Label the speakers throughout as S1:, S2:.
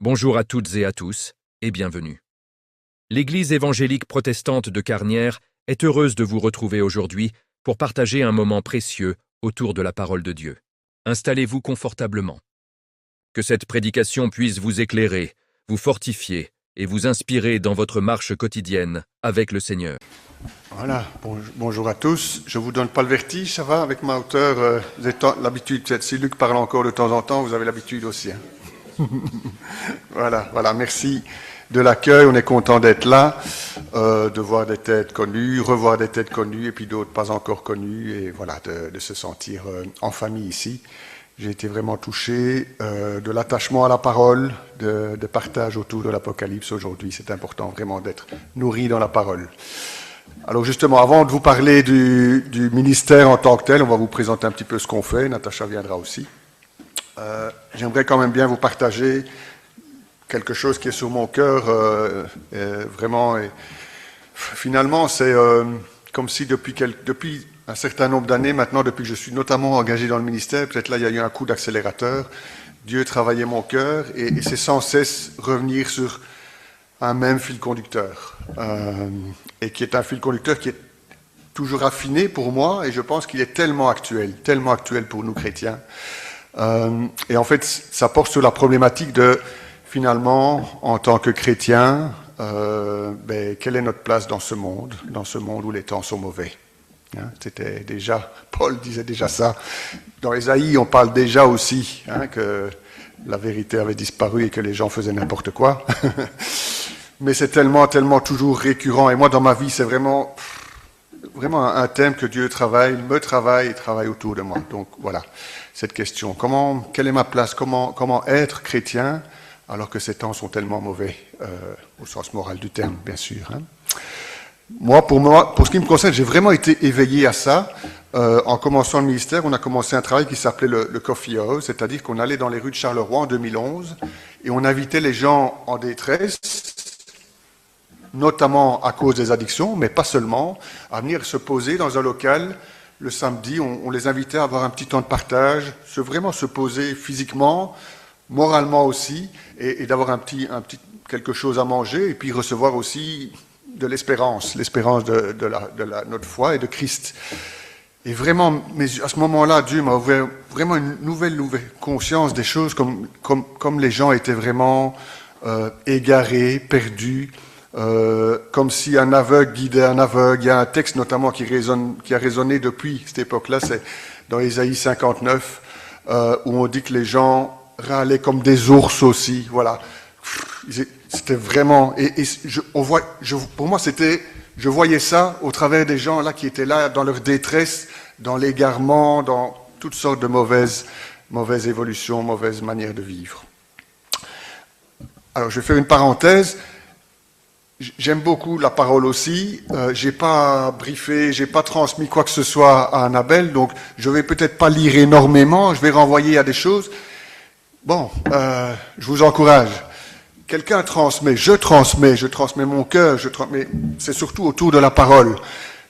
S1: Bonjour à toutes et à tous, et bienvenue. L'Église évangélique protestante de Carnières est heureuse de vous retrouver aujourd'hui pour partager un moment précieux autour de la parole de Dieu. Installez-vous confortablement. Que cette prédication puisse vous éclairer, vous fortifier et vous inspirer dans votre marche quotidienne avec le Seigneur.
S2: Voilà, bonjour à tous. Je vous donne pas le vertige, ça va avec ma hauteur, vous avez l'habitude, si Luc parle encore de temps en temps, vous avez l'habitude aussi. Hein. Voilà, merci de l'accueil, on est content d'être là, de voir des têtes connues, revoir des têtes connues et puis d'autres pas encore connues, et voilà, de se sentir en famille ici. J'ai été vraiment touché de l'attachement à la parole, de partage autour de l'Apocalypse aujourd'hui. C'est important vraiment d'être nourri dans la parole. Alors justement, avant de vous parler du ministère en tant que tel, on va vous présenter un petit peu ce qu'on fait. Natacha viendra aussi. J'aimerais quand même bien vous partager quelque chose qui est sur mon cœur, vraiment. Et finalement, c'est comme si depuis un certain nombre d'années maintenant, depuis que je suis notamment engagé dans le ministère, peut-être là il y a eu un coup d'accélérateur, Dieu travaillait mon cœur et c'est sans cesse revenir sur un même fil conducteur, et qui est un fil conducteur qui est toujours affiné pour moi, et je pense qu'il est tellement actuel pour nous chrétiens. Et en fait, ça porte sur la problématique de, finalement, en tant que chrétien, quelle est notre place dans ce monde où les temps sont mauvais. Hein, c'était déjà, Paul disait déjà ça. Dans Ésaïe, on parle déjà aussi que la vérité avait disparu et que les gens faisaient n'importe quoi. Mais c'est tellement toujours récurrent. Et moi, dans ma vie, c'est vraiment un thème que Dieu travaille autour de moi. Donc voilà, cette question. Quelle est ma place? Comment être chrétien alors que ces temps sont tellement mauvais, au sens moral du terme, bien sûr. Hein. Pour ce qui me concerne, j'ai vraiment été éveillé à ça. En commençant le ministère, on a commencé un travail qui s'appelait le Coffee House, c'est-à-dire qu'on allait dans les rues de Charleroi en 2011 et on invitait les gens en détresse, notamment à cause des addictions, mais pas seulement, à venir se poser dans un local. Le samedi, on les invitait à avoir un petit temps de partage, vraiment se poser physiquement, moralement aussi, et d'avoir un petit quelque chose à manger, et puis recevoir aussi de l'espérance de notre foi et de Christ. Et vraiment, mais à ce moment-là, Dieu m'a ouvert vraiment une nouvelle conscience des choses, comme les gens étaient vraiment égarés, perdus, comme si un aveugle guidait un aveugle. Il y a un texte notamment qui a résonné depuis cette époque-là, c'est dans Ésaïe 59, où on dit que les gens râlaient comme des ours aussi. Voilà, c'était vraiment. Pour moi, je voyais ça au travers des gens là qui étaient là dans leur détresse, dans l'égarement, dans toutes sortes de mauvaises évolutions, mauvaises manières de vivre. Alors, je vais faire une parenthèse. J'aime beaucoup la parole aussi. J'ai pas briefé, j'ai pas transmis quoi que ce soit à Annabelle, donc je vais peut-être pas lire énormément. Je vais renvoyer à des choses. Bon, je vous encourage. Quelqu'un transmet, je transmets mon cœur, mais c'est surtout autour de la parole.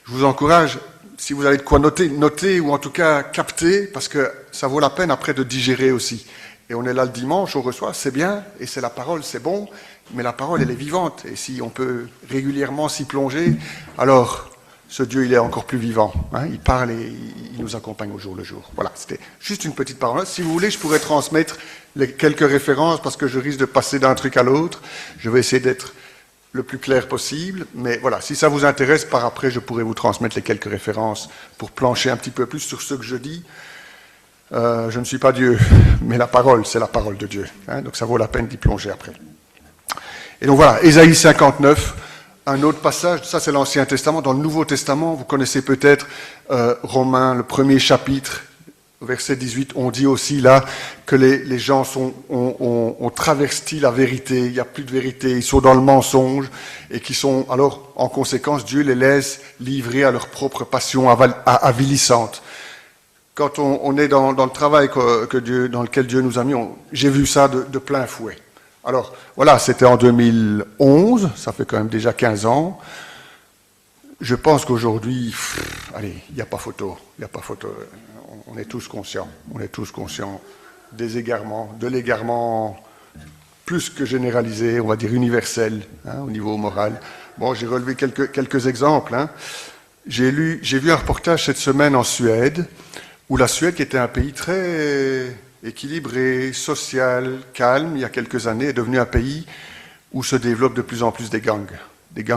S2: Je vous encourage, si vous avez de quoi noter ou en tout cas capter, parce que ça vaut la peine après de digérer aussi. Et on est là le dimanche, on reçoit, c'est bien, et c'est la parole, c'est bon, mais la parole, elle est vivante. Et si on peut régulièrement s'y plonger, alors ce Dieu, il est encore plus vivant. Hein, il parle et il nous accompagne au jour le jour. Voilà, c'était juste une petite parole. Si vous voulez, je pourrais transmettre quelques références, parce que je risque de passer d'un truc à l'autre. Je vais essayer d'être le plus clair possible. Mais voilà, si ça vous intéresse, par après, je pourrais vous transmettre les quelques références pour plancher un petit peu plus sur ce que je dis. Je ne suis pas Dieu, mais la parole, c'est la parole de Dieu. Hein, donc ça vaut la peine d'y plonger après. Et donc voilà, Ésaïe 59, un autre passage, ça c'est l'Ancien Testament. Dans le Nouveau Testament, vous connaissez peut-être Romains, le premier chapitre, verset 18, on dit aussi là que les gens ont travesti la vérité, il n'y a plus de vérité, ils sont dans le mensonge, et qui sont, alors en conséquence, Dieu les laisse livrer à leur propre passion avilissante. Quand on est dans le travail dans lequel Dieu nous a mis, j'ai vu ça de plein fouet. Alors, voilà, c'était en 2011, ça fait quand même déjà 15 ans. Je pense qu'aujourd'hui, allez, il n'y a pas photo. On est tous conscients des égarements, de l'égarement plus que généralisé, on va dire universel, au niveau moral. Bon, j'ai relevé quelques exemples. J'ai vu un reportage cette semaine en Suède, où la Suède, qui était un pays très équilibré, social, calme, il y a quelques années, est devenu un pays où se développent de plus en plus des gangs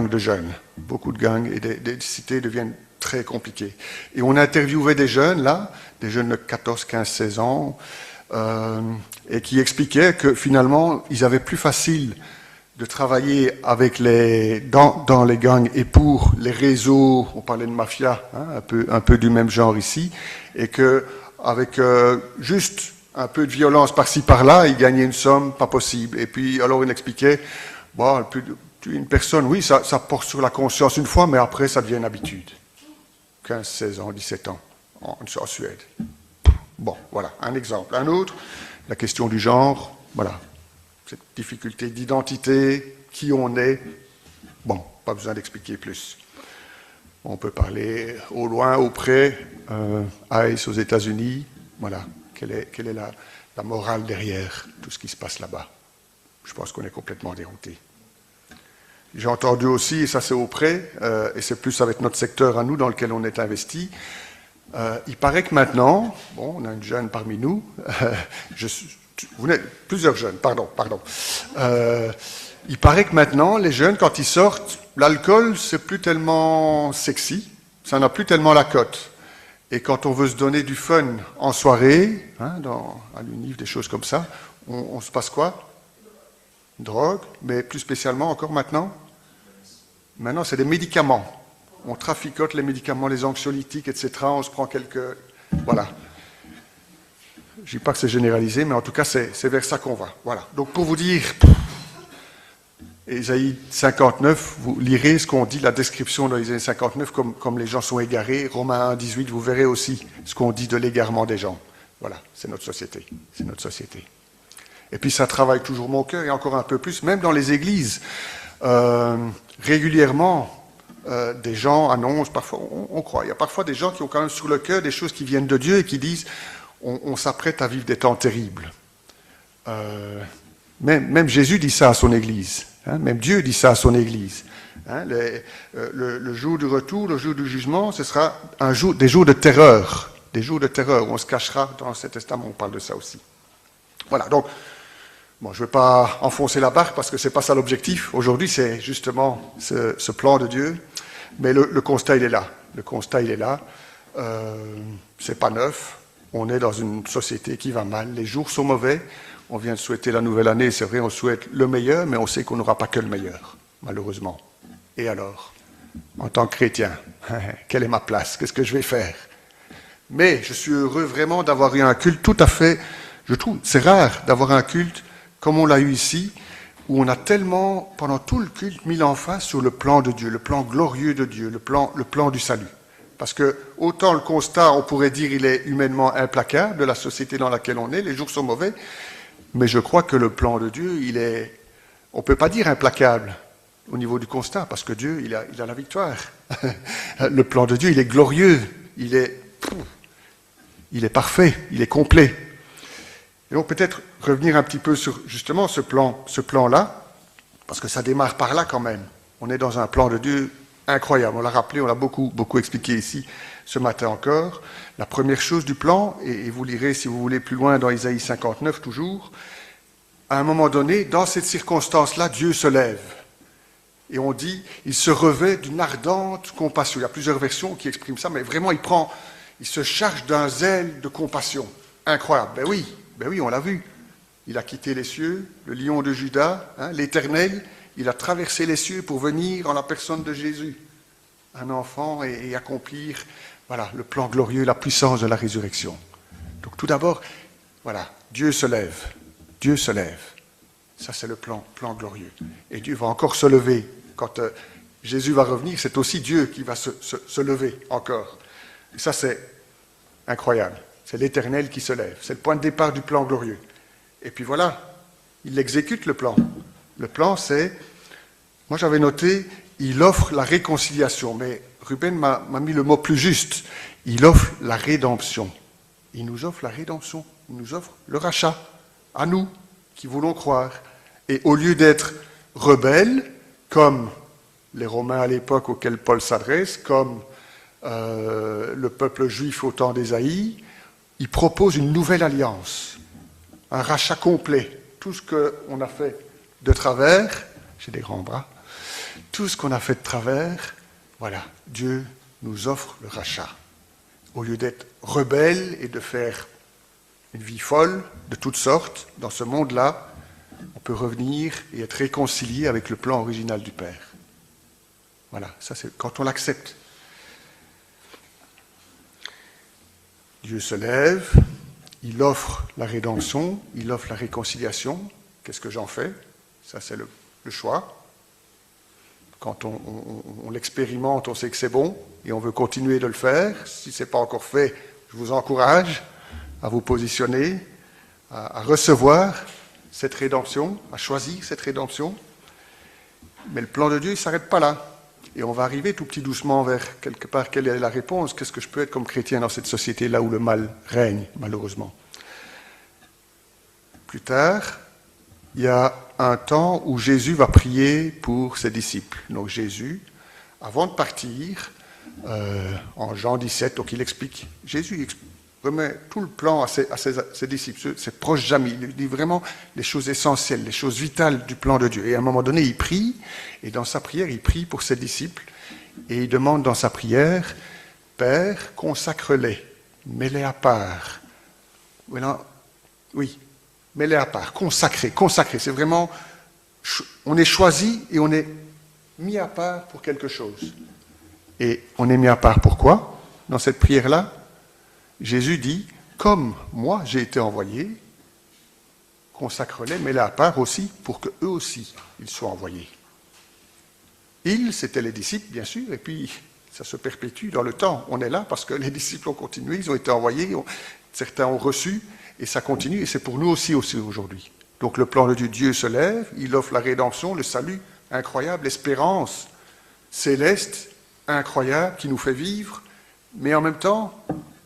S2: de jeunes. Beaucoup de gangs, et des cités deviennent très compliquées. Et on interviewait des jeunes, là, des jeunes de 14, 15, 16 ans, et qui expliquaient que finalement, ils avaient plus facile de travailler avec dans les gangs et pour les réseaux, on parlait de mafia, un peu du même genre ici, et que avec juste un peu de violence par-ci par-là, ils gagnaient une somme pas possible. Et puis alors il expliquait, bon, une personne, oui, ça porte sur la conscience une fois, mais après ça devient une habitude. 15, 16 ans, 17 ans en Suède. Bon, voilà, un exemple. Un autre, la question du genre, voilà. Cette difficulté d'identité, qui on est, bon, pas besoin d'expliquer plus. On peut parler au loin, au près, ICE aux États-Unis, voilà, quelle est la morale derrière tout ce qui se passe là-bas. Je pense qu'on est complètement dérouté. J'ai entendu aussi, et ça c'est au près, et c'est plus avec notre secteur à nous dans lequel on est investi, il paraît que maintenant, bon, on a une jeune parmi nous, vous êtes plusieurs jeunes, pardon. Il paraît que maintenant, les jeunes, quand ils sortent, l'alcool, c'est plus tellement sexy, ça n'a plus tellement la cote. Et quand on veut se donner du fun en soirée, à l'UNIF, des choses comme ça, on se passe quoi? Drogue, mais plus spécialement encore maintenant? Maintenant, c'est des médicaments. On traficote les médicaments, les anxiolytiques, etc. On se prend quelques... Voilà. Je ne dis pas que c'est généralisé, mais en tout cas, c'est vers ça qu'on va. Voilà. Donc, pour vous dire, Ésaïe 59, vous lirez ce qu'on dit, la description d'Ésaïe 59, comme les gens sont égarés. Romains 1, 18, vous verrez aussi ce qu'on dit de l'égarement des gens. Voilà, c'est notre société. C'est notre société. Et puis, ça travaille toujours mon cœur, et encore un peu plus, même dans les églises. Régulièrement, des gens annoncent, parfois, on croit, il y a parfois des gens qui ont quand même sur le cœur des choses qui viennent de Dieu et qui disent on s'apprête à vivre des temps terribles. Même Jésus dit ça à son Église, même Dieu dit ça à son Église. Le jour du retour, le jour du jugement, ce sera des jours de terreur, où on se cachera. Dans l'Ancien Testament, on parle de ça aussi. Voilà, donc, bon, je ne veux pas enfoncer la barque parce que ce n'est pas ça l'objectif. Aujourd'hui, c'est justement ce plan de Dieu. Mais le constat, il est là. Le constat, il est là. C'est pas neuf. On est dans une société qui va mal. Les jours sont mauvais. On vient de souhaiter la nouvelle année. C'est vrai, on souhaite le meilleur, mais on sait qu'on n'aura pas que le meilleur, malheureusement. Et alors, en tant que chrétien, quelle est ma place? Qu'est-ce que je vais faire? Mais je suis heureux vraiment d'avoir eu un culte tout à fait... Je trouve, c'est rare d'avoir un culte comme on l'a eu ici, où on a tellement, pendant tout le culte, mis l'emphase sur le plan de Dieu, le plan glorieux de Dieu, le plan du salut. Parce que, autant le constat, on pourrait dire, il est humainement implacable de la société dans laquelle on est, les jours sont mauvais, mais je crois que le plan de Dieu, on ne peut pas dire implacable au niveau du constat, parce que Dieu, il a la victoire. Le plan de Dieu, il est glorieux, il est parfait, il est complet. Et donc peut-être revenir un petit peu sur justement ce plan-là, parce que ça démarre par là quand même. On est dans un plan de Dieu incroyable. On l'a rappelé, on l'a beaucoup expliqué ici ce matin encore. La première chose du plan, et vous lirez si vous voulez plus loin dans Ésaïe 59 toujours, à un moment donné, dans cette circonstance-là, Dieu se lève. Et on dit, il se revêt d'une ardente compassion. Il y a plusieurs versions qui expriment ça, mais vraiment il se charge d'un zèle de compassion. Incroyable. Ben oui, on l'a vu. Il a quitté les cieux, le lion de Juda, l'Éternel, il a traversé les cieux pour venir en la personne de Jésus, un enfant, et accomplir voilà, le plan glorieux, la puissance de la résurrection. Donc tout d'abord, voilà, Dieu se lève. Dieu se lève. Ça, c'est le plan glorieux. Et Dieu va encore se lever. Quand Jésus va revenir, c'est aussi Dieu qui va se lever encore. Et ça, c'est incroyable. C'est l'Éternel qui se lève. C'est le point de départ du plan glorieux. Et puis voilà, il exécute le plan. Le plan, c'est... Moi, j'avais noté, il offre la réconciliation. Mais Ruben m'a mis le mot plus juste. Il offre la rédemption. Il nous offre la rédemption. Il nous offre le rachat. À nous, qui voulons croire. Et au lieu d'être rebelles, comme les Romains à l'époque auxquels Paul s'adresse, comme le peuple juif au temps d'Ésaïe, il propose une nouvelle alliance, un rachat complet. Tout ce qu'on a fait de travers, j'ai des grands bras, tout ce qu'on a fait de travers, voilà, Dieu nous offre le rachat. Au lieu d'être rebelles et de faire une vie folle de toutes sortes, dans ce monde-là, on peut revenir et être réconcilié avec le plan original du Père. Voilà, ça c'est quand on l'accepte. Dieu se lève, il offre la rédemption, il offre la réconciliation. Qu'est-ce que j'en fais? Ça c'est le choix. Quand on l'expérimente, on sait que c'est bon et on veut continuer de le faire. Si ce n'est pas encore fait, je vous encourage à vous positionner, à recevoir cette rédemption, à choisir cette rédemption. Mais le plan de Dieu, il ne s'arrête pas là. Et on va arriver tout petit doucement vers quelque part quelle est la réponse. Qu'est-ce que je peux être comme chrétien dans cette société-là où le mal règne, malheureusement. Plus tard, il y a un temps où Jésus va prier pour ses disciples. Donc Jésus, avant de partir, en Jean 17, donc il explique, Jésus remet tout le plan à ses disciples, ses proches amis, il dit vraiment les choses essentielles, les choses vitales du plan de Dieu. Et à un moment donné, il prie, et dans sa prière, il prie pour ses disciples, et il demande dans sa prière, Père, consacre-les, mets-les à part. Oui, mets-les à part, consacrer, c'est vraiment, on est choisi et on est mis à part pour quelque chose. Et on est mis à part pourquoi? Dans cette prière-là, Jésus dit, comme moi j'ai été envoyé, consacre-les, mets-les à part aussi pour qu'eux aussi, ils soient envoyés. Ils, c'était les disciples, bien sûr, et puis ça se perpétue dans le temps. On est là parce que les disciples ont continué, ils ont été envoyés, certains ont reçu, et ça continue, et c'est pour nous aussi aujourd'hui. Donc le plan de Dieu se lève, il offre la rédemption, le salut incroyable, l'espérance céleste incroyable qui nous fait vivre, mais en même temps,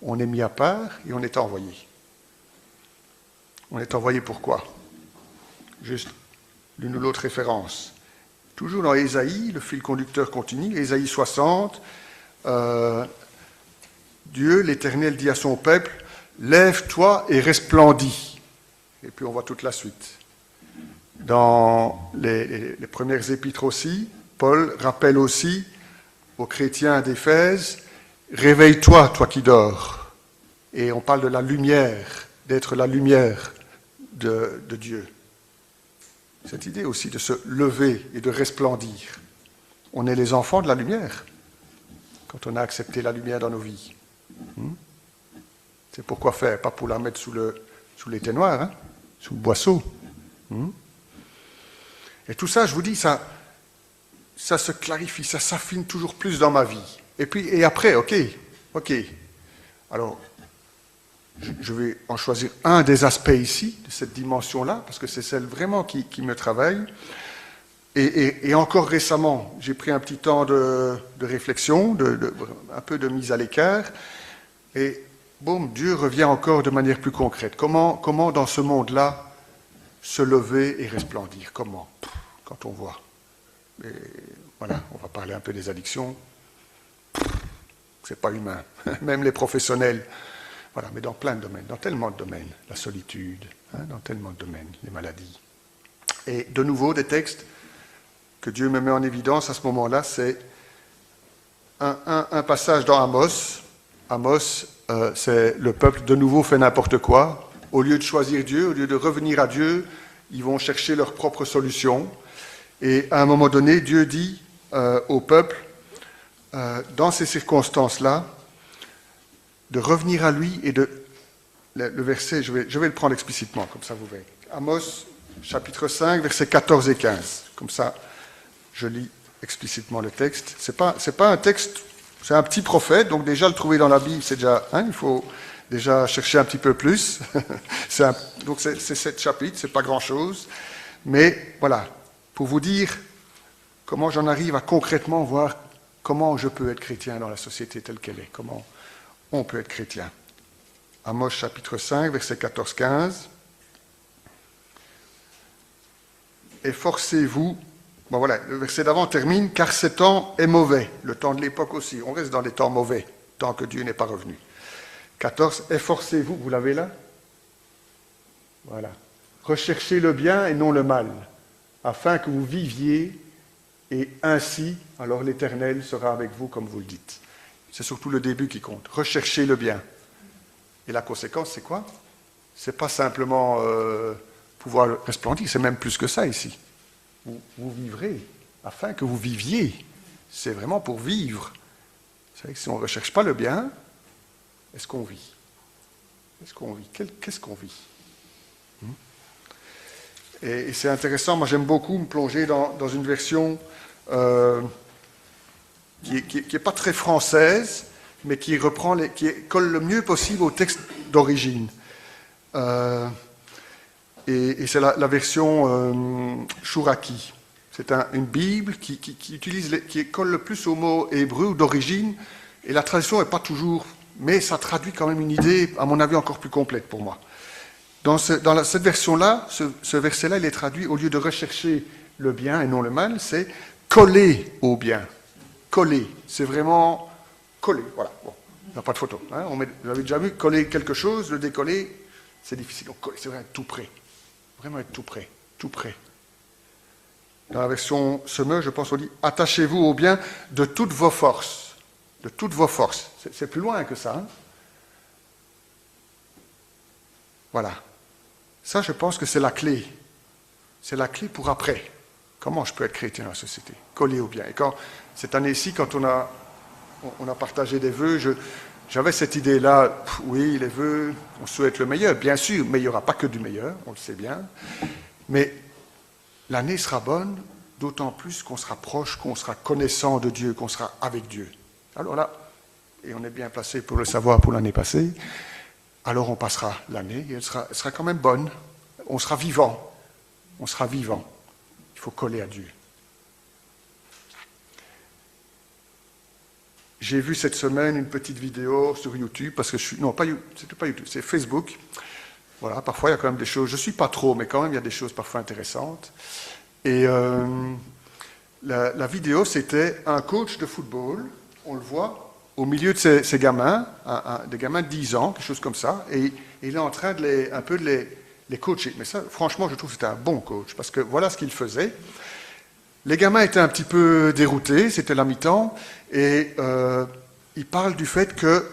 S2: on est mis à part et on est envoyé. On est envoyé pourquoi? Juste l'une ou l'autre référence. Toujours dans Ésaïe, le fil conducteur continue, Ésaïe 60, Dieu, l'Éternel, dit à son peuple, « Lève-toi et resplendis ». Et puis on voit toute la suite. Dans les premières épîtres aussi, Paul rappelle aussi aux chrétiens d'Éphèse, « Réveille-toi, toi qui dors ». Et on parle de la lumière, d'être la lumière de Dieu. Cette idée aussi de se lever et de resplendir. On est les enfants de la lumière, quand on a accepté la lumière dans nos vies. C'est pourquoi faire, pas pour la mettre sous l'éteignoir, hein, sous le boisseau. Et tout ça, je vous dis, ça se clarifie, ça s'affine toujours plus dans ma vie. Et après, ok. Alors, je vais en choisir un des aspects ici, de cette dimension-là, parce que c'est celle vraiment qui me travaille. Et encore récemment, j'ai pris un petit temps de réflexion, un peu de mise à l'écart, et boum, Dieu revient encore de manière plus concrète. Comment dans ce monde-là, se lever et resplendir? Comment? Quand on voit. Et voilà, on va parler un peu des addictions. C'est pas humain. Même les professionnels. Voilà, mais dans plein de domaines, dans tellement de domaines. La solitude, dans tellement de domaines, les maladies. Et de nouveau, des textes que Dieu me met en évidence à ce moment-là, c'est un passage dans Amos. Amos, c'est le peuple de nouveau fait n'importe quoi. Au lieu de choisir Dieu, au lieu de revenir à Dieu, ils vont chercher leur propre solution. Et à un moment donné, Dieu dit au peuple, dans ces circonstances-là, de revenir à lui et de... Le verset, je vais le prendre explicitement, comme ça vous verrez. Amos, chapitre 5, versets 14 et 15. Comme ça, je lis explicitement le texte. C'est pas un texte, c'est un petit prophète, donc déjà le trouver dans la Bible, c'est déjà... il faut déjà chercher un petit peu plus. Donc c'est 7 chapitres, c'est pas grand-chose. Mais voilà, pour vous dire comment j'en arrive à concrètement voir comment je peux être chrétien dans la société telle qu'elle est, comment on peut être chrétien. Amos chapitre 5, versets 14-15. efforcez-vous. Bon voilà, le verset d'avant termine, car ce temps est mauvais. Le temps de l'époque aussi. On reste dans des temps mauvais, tant que Dieu n'est pas revenu. 14, efforcez-vous, vous l'avez là? Voilà. Recherchez le bien et non le mal, afin que vous viviez, et ainsi, alors l'Éternel sera avec vous comme vous le dites. C'est surtout le début qui compte. Recherchez le bien. Et la conséquence, c'est quoi? C'est pas simplement pouvoir resplendir, c'est même plus que ça ici. Vous vivrez, afin que vous viviez. C'est vraiment pour vivre. Vous savez que si on ne recherche pas le bien, est-ce qu'on vit? Est-ce qu'on vit? Qu'est-ce qu'on vit? Et c'est intéressant, moi j'aime beaucoup me plonger dans une version qui est pas très française, mais qui reprend, qui colle le mieux possible au texte d'origine. Et c'est la version Chouraki. C'est une Bible qui colle le plus au mot hébreu ou d'origine, et la traduction n'est pas toujours, mais ça traduit quand même une idée, à mon avis, encore plus complète pour moi. Dans cette version-là, ce verset-là, il est traduit, au lieu de rechercher le bien et non le mal, c'est coller au bien. Coller, c'est vraiment coller, voilà. Bon, il n'y a pas de photo. Hein, vous avez déjà vu coller quelque chose, le décoller, c'est difficile. Donc, c'est vraiment être tout près. Vraiment être tout près, tout près. Dans la version Semeur, je pense qu'on dit « Attachez-vous au bien de toutes vos forces. » De toutes vos forces. C'est plus loin que ça. Hein. Voilà. Ça, je pense que c'est la clé. C'est la clé pour après. Comment je peux être chrétien dans la société? Coller au bien. Et quand, cette année-ci, quand on a partagé des vœux, j'avais cette idée-là, oui, les vœux, on souhaite le meilleur, bien sûr, mais il n'y aura pas que du meilleur, on le sait bien. Mais l'année sera bonne, d'autant plus qu'on sera proche, qu'on sera connaissant de Dieu, qu'on sera avec Dieu. Alors là, et on est bien placé pour le savoir pour l'année passée, alors on passera l'année et elle sera quand même bonne. On sera vivant. On sera vivant. Il faut coller à Dieu. J'ai vu cette semaine une petite vidéo sur YouTube, parce que c'était pas YouTube, c'est Facebook. Voilà, parfois il y a quand même des choses, je ne suis pas trop, mais quand même il y a des choses parfois intéressantes. Et la vidéo, c'était un coach de football, on le voit, au milieu de ces gamins, des gamins de 10 ans, quelque chose comme ça, et il est en train de les coacher. Mais ça, franchement, je trouve que c'était un bon coach, parce que voilà ce qu'il faisait. Les gamins étaient un petit peu déroutés, c'était la mi-temps, et il parle du fait que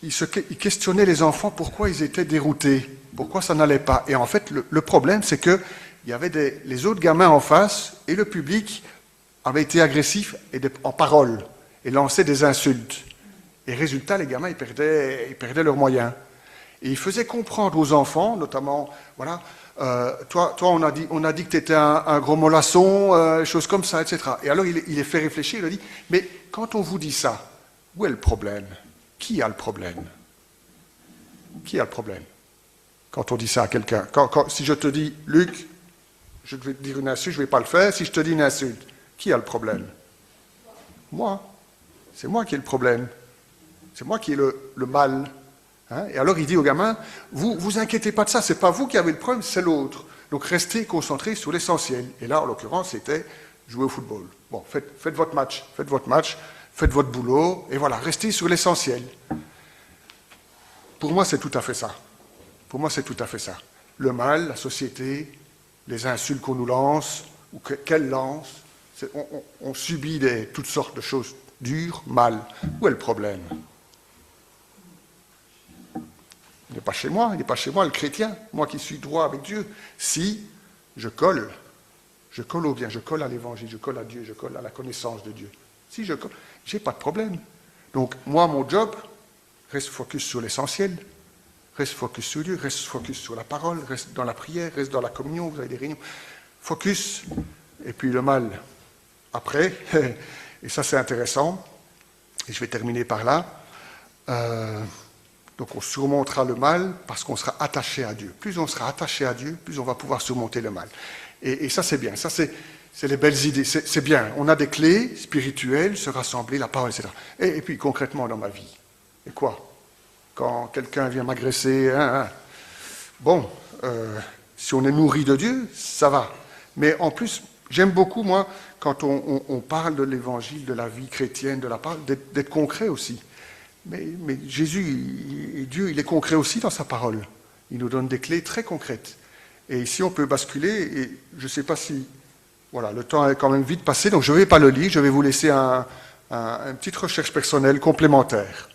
S2: il questionnait les enfants pourquoi ils étaient déroutés, pourquoi ça n'allait pas. Et en fait, le problème, c'est que il y avait les autres gamins en face, et le public avait été agressif en parole, et lançait des insultes. Et résultat, les gamins, ils perdaient leurs moyens. Et il faisait comprendre aux enfants, notamment, voilà, toi, on a dit que tu étais un gros mollasson, choses comme ça, etc. Et alors, il les fait réfléchir, il leur dit, mais quand on vous dit ça, où est le problème? Qui a le problème? Qui a le problème? Quand on dit ça à quelqu'un. Si je te dis, Luc, je vais te dire une insulte, je ne vais pas le faire. Si je te dis une insulte, qui a le problème? Moi. C'est moi qui ai le problème. C'est moi qui ai le mal. Hein? Et alors il dit aux gamins, vous inquiétez pas de ça, c'est pas vous qui avez le problème, c'est l'autre. Donc restez concentrés sur l'essentiel. Et là, en l'occurrence, c'était jouer au football. Bon, faites votre match, faites votre boulot, et voilà, restez sur l'essentiel. Pour moi, c'est tout à fait ça. Pour moi, c'est tout à fait ça. Le mal, la société, les insultes qu'on nous lance, ou qu'elle lance, on subit toutes sortes de choses dures, mal. Où est le problème? Il n'est pas chez moi, le chrétien, moi qui suis droit avec Dieu. Si je colle au bien, je colle à l'évangile, je colle à Dieu, je colle à la connaissance de Dieu. Si je colle, j'ai pas de problème. Donc, moi, mon job, reste focus sur l'essentiel, reste focus sur Dieu, reste focus sur la parole, reste dans la prière, reste dans la communion, vous avez des réunions. Focus, et puis le mal après, et ça c'est intéressant, et je vais terminer par là. Donc on surmontera le mal parce qu'on sera attaché à Dieu. Plus on sera attaché à Dieu, plus on va pouvoir surmonter le mal. Et ça c'est bien, ça c'est les belles idées, c'est bien. On a des clés spirituelles, se rassembler, la parole, etc. Et puis concrètement dans ma vie, et quoi? Quand quelqu'un vient m'agresser, bon, Si on est nourri de Dieu, ça va. Mais en plus, j'aime beaucoup, moi, quand on parle de l'évangile, de la vie chrétienne, de la parole, d'être concret aussi. Mais Jésus et Dieu, il est concret aussi dans sa parole. Il nous donne des clés très concrètes. Et ici, on peut basculer, et je ne sais pas si... Voilà, le temps est quand même vite passé, donc je ne vais pas le lire, je vais vous laisser une petite recherche personnelle complémentaire,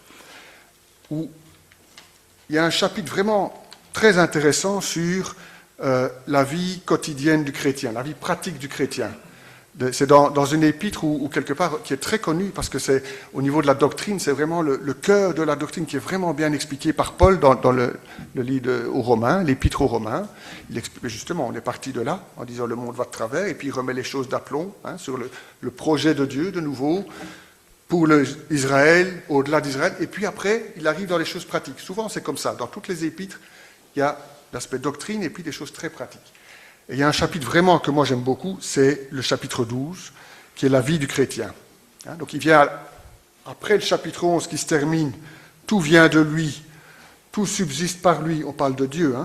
S2: où il y a un chapitre vraiment très intéressant sur la vie quotidienne du chrétien, la vie pratique du chrétien. C'est dans une épître ou quelque part qui est très connue, parce que c'est au niveau de la doctrine, c'est vraiment le cœur de la doctrine qui est vraiment bien expliqué par Paul dans le livre aux Romains, l'épître aux Romains. Il explique justement, on est parti de là, en disant le monde va de travers, et puis il remet les choses d'aplomb sur le projet de Dieu de nouveau, pour Israël, au-delà d'Israël, et puis après, il arrive dans les choses pratiques. Souvent, c'est comme ça. Dans toutes les épîtres, il y a l'aspect doctrine et puis des choses très pratiques. Et il y a un chapitre vraiment que moi j'aime beaucoup, c'est le chapitre 12, qui est la vie du chrétien. Donc il vient après le chapitre 11 qui se termine, tout vient de lui, tout subsiste par lui, on parle de Dieu,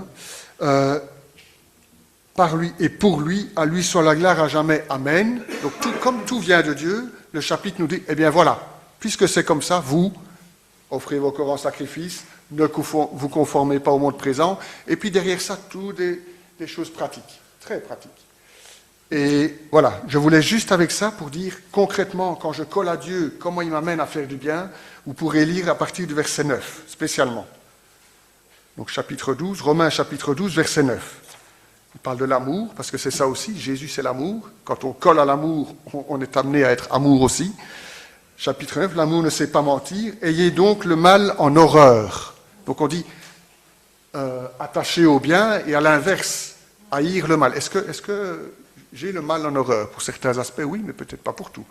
S2: par lui et pour lui, à lui soit la gloire à jamais, amen. Donc comme tout vient de Dieu, le chapitre nous dit, eh bien voilà, puisque c'est comme ça, vous, offrez vos corps en sacrifice, ne vous conformez pas au monde présent, et puis derrière ça, tout des choses pratiques. Très pratique. Et voilà, je voulais juste avec ça pour dire concrètement, quand je colle à Dieu, comment il m'amène à faire du bien, vous pourrez lire à partir du verset 9, spécialement. Donc chapitre 12, Romains chapitre 12, verset 9. Il parle de l'amour, parce que c'est ça aussi, Jésus c'est l'amour. Quand on colle à l'amour, on est amené à être amour aussi. Chapitre 9, l'amour ne sait pas mentir, ayez donc le mal en horreur. Donc on dit, attaché au bien, et à l'inverse, haïr le mal. Est-ce que j'ai le mal en horreur? Pour certains aspects, oui, mais peut-être pas pour tout.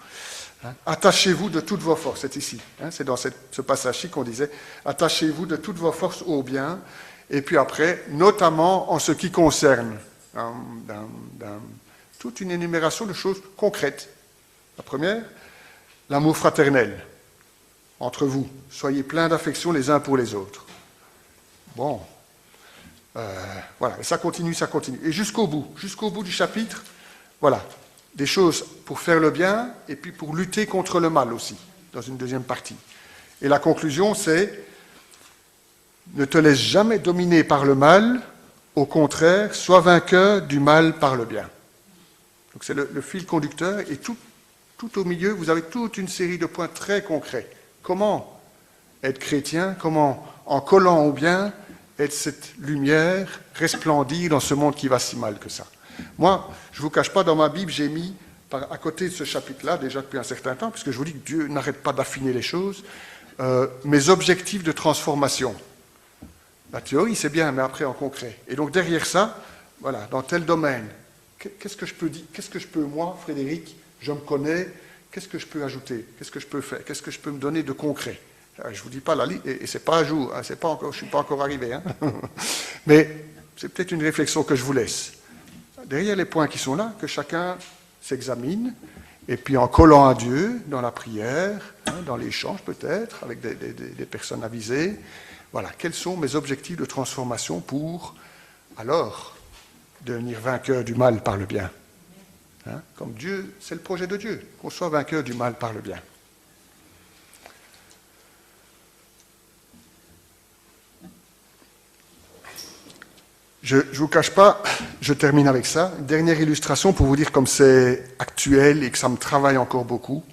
S2: Attachez-vous de toutes vos forces, c'est ici. C'est dans ce passage-ci qu'on disait, attachez-vous de toutes vos forces au bien, et puis après, notamment en ce qui concerne toute une énumération de choses concrètes. La première, l'amour fraternel entre vous. Soyez pleins d'affection les uns pour les autres. Bon. Voilà, et ça continue. Et jusqu'au bout du chapitre, voilà, des choses pour faire le bien et puis pour lutter contre le mal aussi, dans une deuxième partie. Et la conclusion, c'est ne te laisse jamais dominer par le mal, au contraire, sois vainqueur du mal par le bien. Donc c'est le fil conducteur, et tout au milieu, vous avez toute une série de points très concrets. Comment être chrétien, comment, en collant au bien, être cette lumière, resplendir dans ce monde qui va si mal que ça. Moi, je ne vous cache pas, dans ma Bible, j'ai mis, à côté de ce chapitre-là, déjà depuis un certain temps, puisque je vous dis que Dieu n'arrête pas d'affiner les choses, mes objectifs de transformation. La théorie, c'est bien, mais après en concret. Et donc derrière ça, voilà, dans tel domaine, qu'est-ce que je peux dire, qu'est-ce que je peux, moi, Frédéric, je me connais, qu'est-ce que je peux ajouter, qu'est-ce que je peux faire, qu'est-ce que je peux me donner de concret? Je ne vous dis pas la liste, et ce n'est pas à jour, je ne suis pas encore arrivé. Mais c'est peut-être une réflexion que je vous laisse. Derrière les points qui sont là, que chacun s'examine, et puis en collant à Dieu, dans la prière, dans l'échange peut-être, avec des personnes avisées, voilà, quels sont mes objectifs de transformation pour, alors, devenir vainqueur du mal par le bien. Comme Dieu, c'est le projet de Dieu, qu'on soit vainqueur du mal par le bien. Je ne vous cache pas, je termine avec ça. Une dernière illustration pour vous dire comme c'est actuel et que ça me travaille encore beaucoup.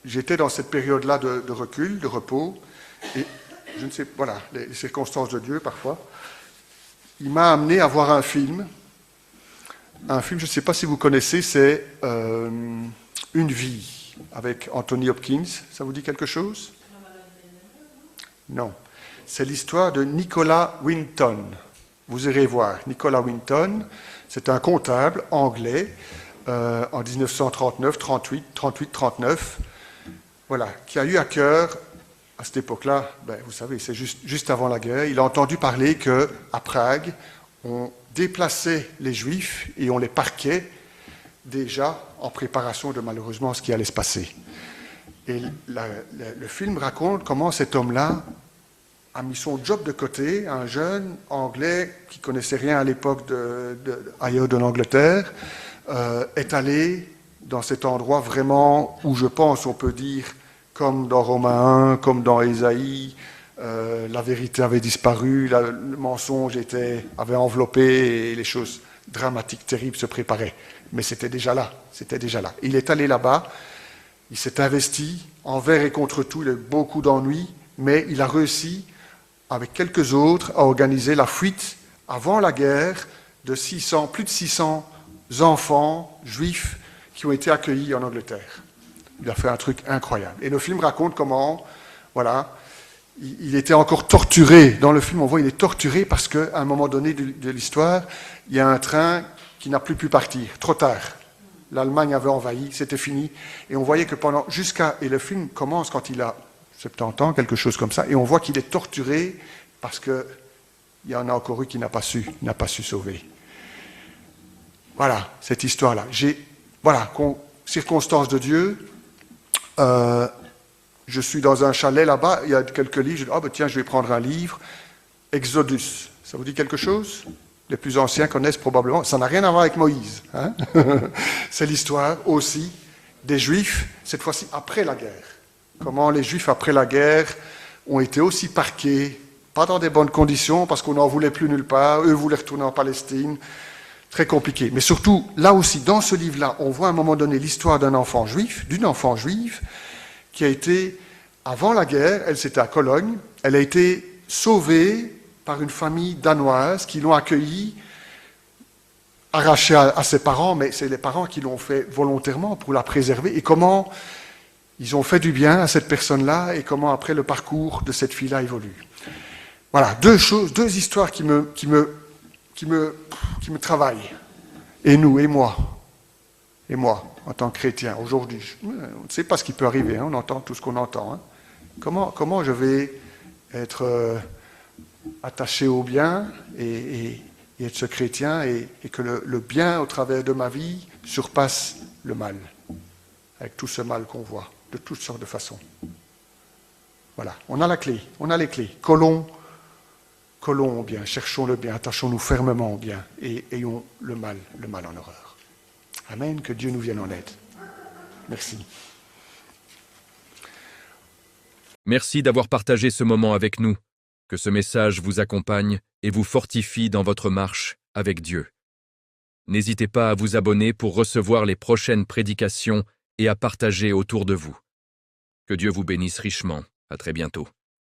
S2: J'étais dans cette période-là de recul, de repos, et je ne sais, voilà, les circonstances de Dieu parfois. Il m'a amené à voir un film. Un film, je ne sais pas si vous connaissez, c'est Une vie, avec Anthony Hopkins. Ça vous dit quelque chose? Non. C'est l'histoire de Nicolas Winton. Vous irez voir. Nicolas Winton, c'est un comptable anglais en 1939, 39, voilà, qui a eu à cœur, à cette époque-là, vous savez, c'est juste avant la guerre, il a entendu parler qu'à Prague, on déplaçait les Juifs et on les parquait déjà en préparation de malheureusement ce qui allait se passer. Et le film raconte comment cet homme-là a mis son job de côté, un jeune anglais qui connaissait rien à l'époque ailleurs de l'Angleterre, est allé dans cet endroit vraiment où je pense, on peut dire, comme dans Romains 1, comme dans Ésaïe, la vérité avait disparu, le mensonge avait enveloppé et les choses dramatiques, terribles se préparaient. Mais c'était déjà là, c'était déjà là. Il est allé là-bas, il s'est investi envers et contre tout, il a eu beaucoup d'ennuis, mais il a réussi, avec quelques autres, à organiser la fuite avant la guerre de plus de 600 enfants juifs qui ont été accueillis en Angleterre. Il a fait un truc incroyable. Et le film raconte comment, voilà, il était encore torturé. Dans le film, on voit qu'il est torturé parce qu'à un moment donné de l'histoire, il y a un train qui n'a plus pu partir, trop tard. L'Allemagne avait envahi, c'était fini. Et on voyait que et le film commence quand il a 70 ans, quelque chose comme ça, et on voit qu'il est torturé parce qu'il y en a encore eu qui n'a pas su sauver. Voilà, cette histoire-là. Voilà, circonstance de Dieu. Je suis dans un chalet là-bas, il y a quelques livres, je dis, tiens, je vais prendre un livre. Exodus, ça vous dit quelque chose? Les plus anciens connaissent probablement. Ça n'a rien à voir avec Moïse. Hein. C'est l'histoire aussi des Juifs, cette fois-ci après la guerre. Comment les Juifs, après la guerre, ont été aussi parqués, pas dans des bonnes conditions, parce qu'on n'en voulait plus nulle part, eux voulaient retourner en Palestine. Très compliqué. Mais surtout, là aussi, dans ce livre-là, on voit à un moment donné l'histoire d'une enfant juive, qui a été, avant la guerre, c'était à Cologne, elle a été sauvée par une famille danoise qui l'ont accueillie, arrachée à ses parents, mais c'est les parents qui l'ont fait volontairement pour la préserver. Et comment ils ont fait du bien à cette personne-là et comment après le parcours de cette fille-là évolue. Voilà, deux histoires qui me travaillent. Et nous, et moi, en tant que chrétien, aujourd'hui, on ne sait pas ce qui peut arriver, hein, on entend tout ce qu'on entend. Hein. Comment je vais être attaché au bien et être ce chrétien et que le bien au travers de ma vie surpasse le mal, avec tout ce mal qu'on voit, de toutes sortes de façons. Voilà, on a les clés. Collons au bien, cherchons le bien, attachons-nous fermement au bien et ayons le mal en horreur. Amen, que Dieu nous vienne en aide. Merci.
S1: Merci d'avoir partagé ce moment avec nous. Que ce message vous accompagne et vous fortifie dans votre marche avec Dieu. N'hésitez pas à vous abonner pour recevoir les prochaines prédications et à partager autour de vous. Que Dieu vous bénisse richement. À très bientôt.